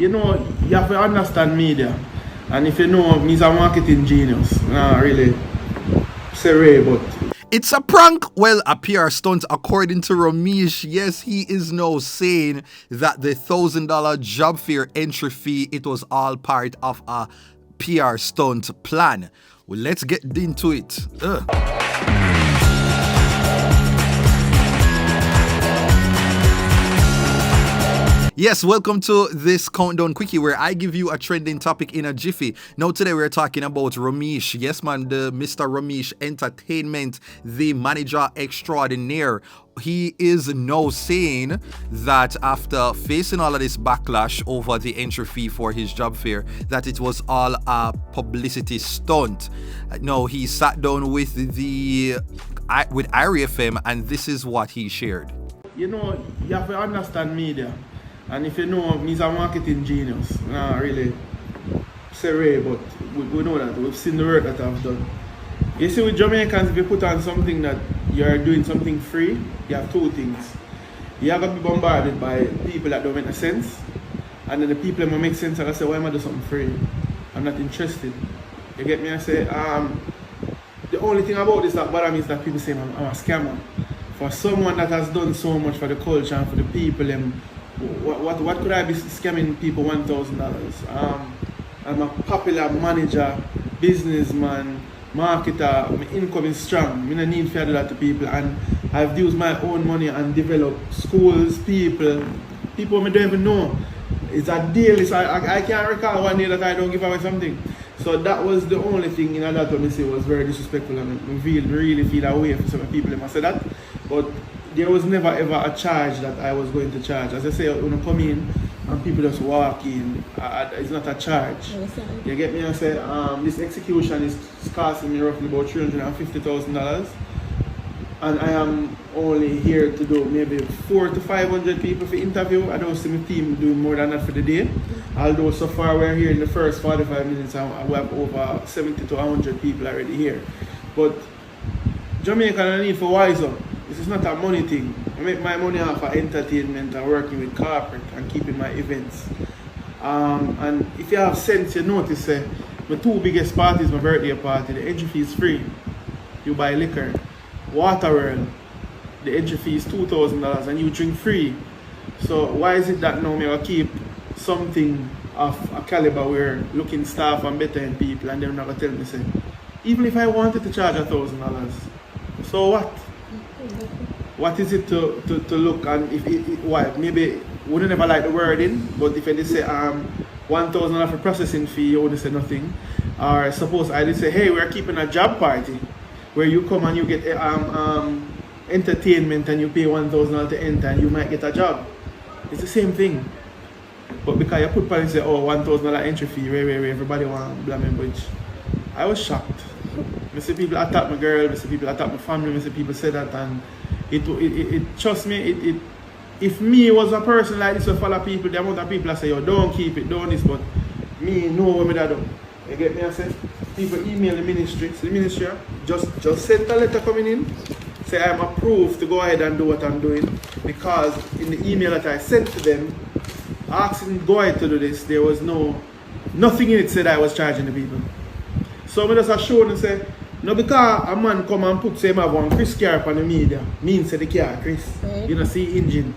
you know, you have to understand media. And if you know, me's a marketing genius. Nah, really. Say but it's a prank. Well, a PR stunt, according to Romeich. Yes, he is now saying that the $1,000 job fair entry fee, it was all part of a PR stunt plan. Well, let's get into it. Yes, welcome to this Countdown Quickie where I give you a trending topic in a jiffy. Now today we're talking about Romeich. Yes man, the Mr. Romeich Entertainment, the manager extraordinaire. He is now saying that after facing all of this backlash over the entry fee for his job fair, that it was all a publicity stunt. Now he sat down with IRFM and this is what he shared. You know, you have to understand media. And if you know, me's a marketing genius. Nah, really. Say but we know that. We've seen the work that I've done. You see, with Jamaicans, if you put on something that you're doing something free, you have two things. You have to be bombarded by people that don't make sense. And then the people that make sense, and I say, why am I doing something free? I'm not interested. You get me? I say, the only thing about this that bothers me is that people say I'm a scammer. For someone that has done so much for the culture and for the people, what could I be scamming people $1,000? I'm a popular manager, businessman, marketer. My income is strong. I don't need to do that to people, and I've used my own money and developed schools, people I don't even know. It's a deal. I can't recall one day that I don't give away something. So that was the only thing in that when I say was very disrespectful, and I really feel away for some people when I say that. But there was never ever a charge that I was going to charge. As I say, when I come in and people just walk in, it's not a charge. You get me? I say, this execution is costing me roughly about $350,000. And I am only here to do maybe 400 to 500 people for interview. I don't see my team doing more than that for the day. Although so far we're here in the first 45 minutes and we have over 70 to 100 people already here. But Jamaica I need for wise up. This is not a money thing. I make my money off of entertainment and working with corporate and keeping my events. And if you have sense, you notice my two biggest parties, my birthday party, the entry fee is free. You buy liquor. Waterworld, the entry fee is $2,000 and you drink free. So why is it that now I keep something of a caliber where looking staff and better in people and they're not going to tell me, say, even if I wanted to charge $1,000, so what? What is it to look, and if why? Maybe wouldn't never like the wording, but if I did say $1,000 for processing fee, you wouldn't say nothing. Or suppose I did say, hey, we're keeping a job party where you come and you get entertainment and you pay $1,000 to enter and you might get a job. It's the same thing. But because you put and say, oh, $1,000 entry fee, where everybody want blah language. I was shocked. I see people attack my girl, I see people attack my family, I see people say that, and it trust me, if me was a person like this to follow people, the amount of people I say, yo, don't keep it, don't this, but me know what me do. You get me? I say, people email the ministry, so the ministry just send a letter coming in, say I'm approved to go ahead and do what I'm doing, because in the email that I sent to them, asking to go ahead to do this, there was nothing in it said I was charging the people. So I just assured and say, no, because a man come and put say I have one Chris car up on the media, means say the car Chris. You know, see engine.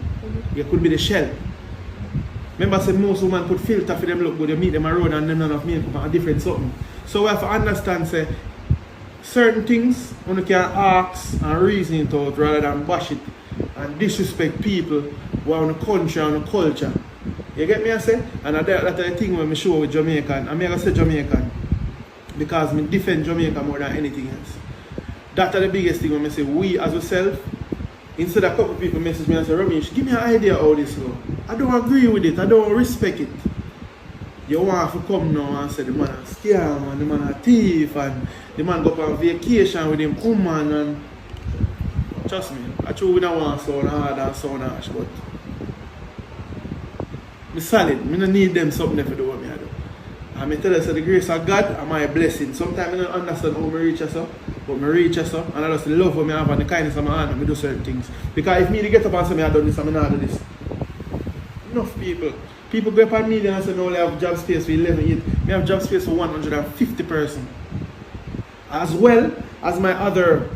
It could be the shell. Remember say most women put filter for them look good, you meet them a road and them none of makeup and a different something. So we have to understand say certain things one can ask and reason it out rather than bash it and disrespect people who are on the country and the culture. You get me I say? And that's the thing when I show with Jamaican. I'm gonna say Jamaican because I defend Jamaica more than anything else. That's the biggest thing when I say we as ourselves. Instead a couple people message me and say, Romeich, give me an idea how this go. I don't agree with it, I don't respect it. You want to come now and say the man a scam and the man a thief and the man go on vacation with him woman and trust me, I true we don't want sound hard and sound harsh, but I'm solid, I don't need them something to do what I do. And I tell you, so the grace of God and my blessing. Sometimes I don't understand how I reach us up, but I reach us up and I just love what I have and the kindness of my hand and I do certain things. Because if me to get up and say I done this and I not do this. Enough people People go up on media and say, no, they have job space for 11 8. We have job space for 150 person. As well as my other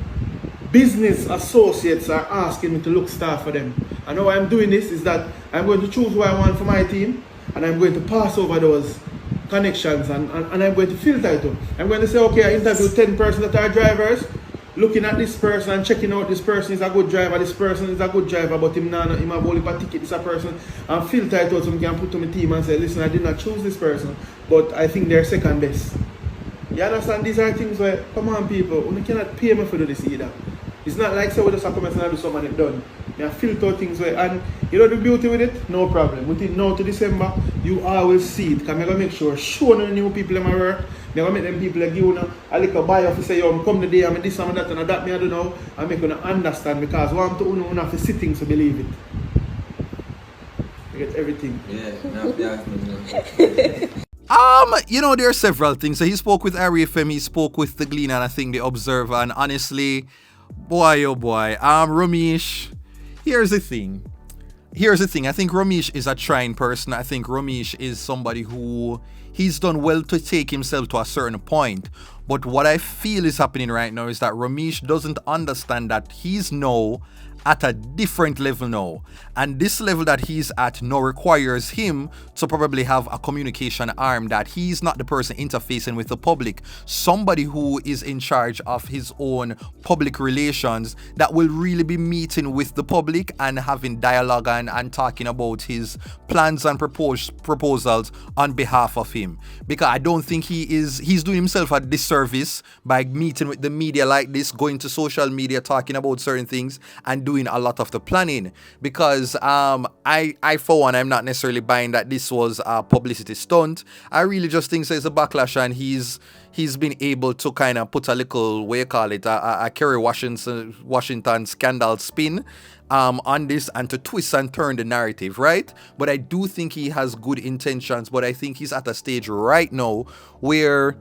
business associates are asking me to look staff for them. And how I'm doing this is that I'm going to choose who I want for my team, and I'm going to pass over those connections and I'm going to filter it up. I'm going to say, okay, I interview 10 persons that are drivers, looking at this person and checking out this person is a good driver, this person is a good driver, but him have only a ticket, this a person, and filter it out so I can put to my team and say, listen, I did not choose this person, but I think they're second best. You understand? These are things where, come on people, you cannot pay me for do this either. It's not like so we just come and do something and done. You filter things where, and you know the beauty with it? No problem. Within now to December, you all will see it. Because I'm going to make sure, show the new people in my work. I'm going to make them people like you know, a little bio to say, yo, come today, I'm this and that and that, me I don't know. I'm going to understand because one to have to see things to believe it. You get everything. You know, there are several things. So he spoke with RFM, he spoke with The Gleaner, and I think The Observer, and honestly, boy, oh boy. Romeich, here's the thing. I think Romeich is a trying person. I think Romeich is somebody who he's done well to take himself to a certain point. But what I feel is happening right now is that Romeich doesn't understand that he's now at a different level now, and this level that he's at now requires him to probably have a communication arm, that he's not the person interfacing with the public, somebody who is in charge of his own public relations that will really be meeting with the public and having dialogue and talking about his plans and proposals on behalf of him. Because I don't think he's doing himself a disservice by meeting with the media like this, going to social media, talking about certain things and doing a lot of the planning. Because I for one, I'm not necessarily buying that this was a publicity stunt. I really just think it's a backlash, and he's been able to kind of put a little, what you call it, a Kerry Washington scandal spin on this, and to twist and turn the narrative, right? But I do think he has good intentions, but I think he's at a stage right now where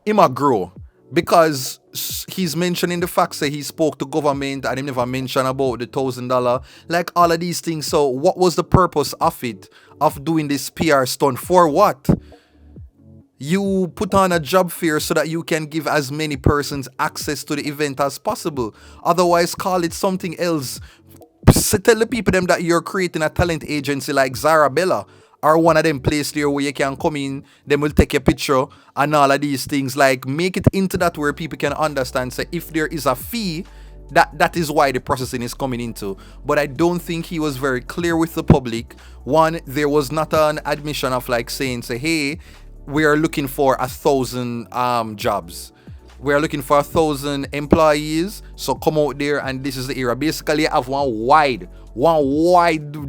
he might grow. Because he's mentioning the fact that he spoke to government and he never mentioned about the $1,000, like all of these things. So what was the purpose of it, of doing this PR stunt? For what? You put on a job fair so that you can give as many persons access to the event as possible. Otherwise, call it something else. Tell the people them that you're creating a talent agency like Zarabella, or one of them places there where you can come in, them will take a picture and all of these things. Like, make it into that where people can understand. So if there is a fee, that is why the processing is coming into. But I don't think he was very clear with the public. One, there was not an admission of like saying, say, hey, we are looking for 1,000 jobs. We are looking for 1,000 employees. So come out there, and this is the era. Basically, you have one wide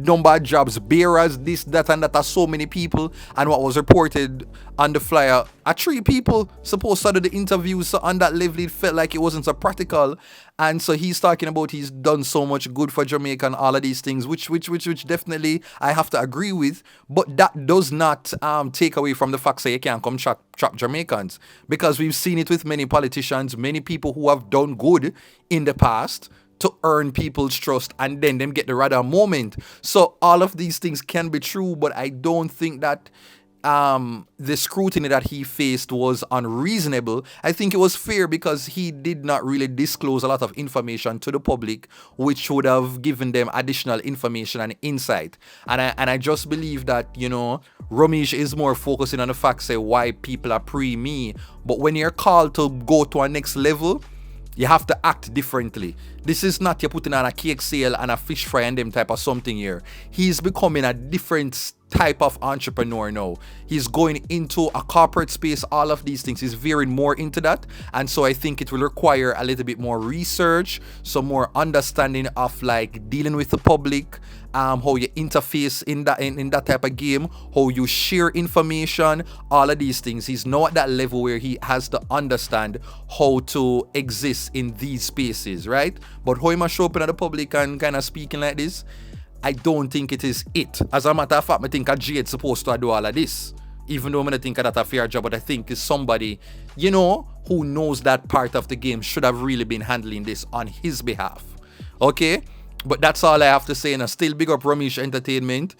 number of jobs, bearers, this, that, and that are so many people. And what was reported on the flyer are 3 people supposed to do the interviews. So on that level, it felt like it wasn't so practical. And so he's talking about he's done so much good for Jamaica and all of these things, which definitely I have to agree with. But that does not take away from the fact that you can't come trap Jamaicans, because we've seen it with many politicians, many people who have done good in the past to earn people's trust, and then them get the radar moment. So all of these things can be true, but I don't think that the scrutiny that he faced was unreasonable. I think it was fair because he did not really disclose a lot of information to the public, which would have given them additional information and insight. And I just believe that, you know, Romeich is more focusing on the fact, say, why people are pre-me. But when you're called to go to a next level, you have to act differently. This is not you putting on a cake sale and a fish fry and them type of something here. He's becoming a different type of entrepreneur now. He's going into a corporate space, all of these things. He's veering more into that. And so I think it will require a little bit more research, some more understanding of like dealing with the public, how you interface in that type of game, how you share information, all of these things. He's now at that level where he has to understand how to exist in these spaces, right? But how he must show up in the public and kind of speaking like this, I don't think it is it. As a matter of fact, I think a Jade's supposed to do all of this. Even though I don't think that's a fair job, but I think it's somebody, you know, who knows that part of the game should have really been handling this on his behalf. Okay? But that's all I have to say. And I still big up Romeich Entertainment.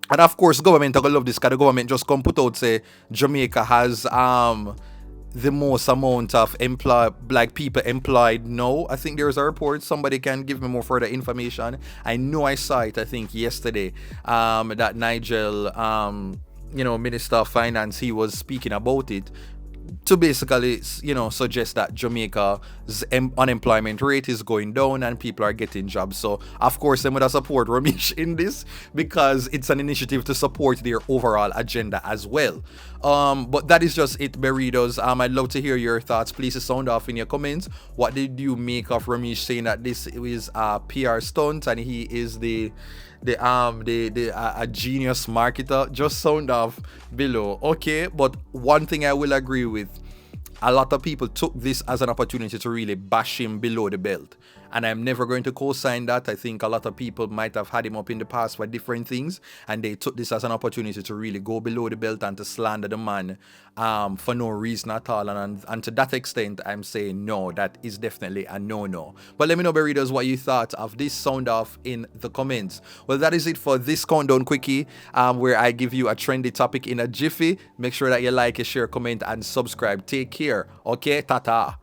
And of course, government are gonna love this because the government just come put out say Jamaica has the most amount of like people employed. No, I think there's a report. Somebody can give me more further information. I know I saw it, I think yesterday, that Nigel, Minister of Finance, he was speaking about it to basically, suggest that Jamaica's unemployment rate is going down and people are getting jobs. So, of course, I'm going to support Romeich in this because it's an initiative to support their overall agenda as well. But that is just it, Berritos. I'd love to hear your thoughts. Please sound off in your comments. What did you make of Romeich saying that this is a PR stunt and he is a genius marketer? Just sound off below. Okay, but one thing I will agree with, a lot of people took this as an opportunity to really bash him below the belt, and I'm never going to co-sign that. I think a lot of people might have had him up in the past for different things, and they took this as an opportunity to really go below the belt and to slander the man for no reason at all. And to that extent, I'm saying no, that is definitely a no-no. But let me know, Berritos, what you thought of this sound off in the comments. Well, that is it for this countdown quickie, where I give you a trendy topic in a jiffy. Make sure that you like, share, comment, and subscribe. Take care. Okay, tata.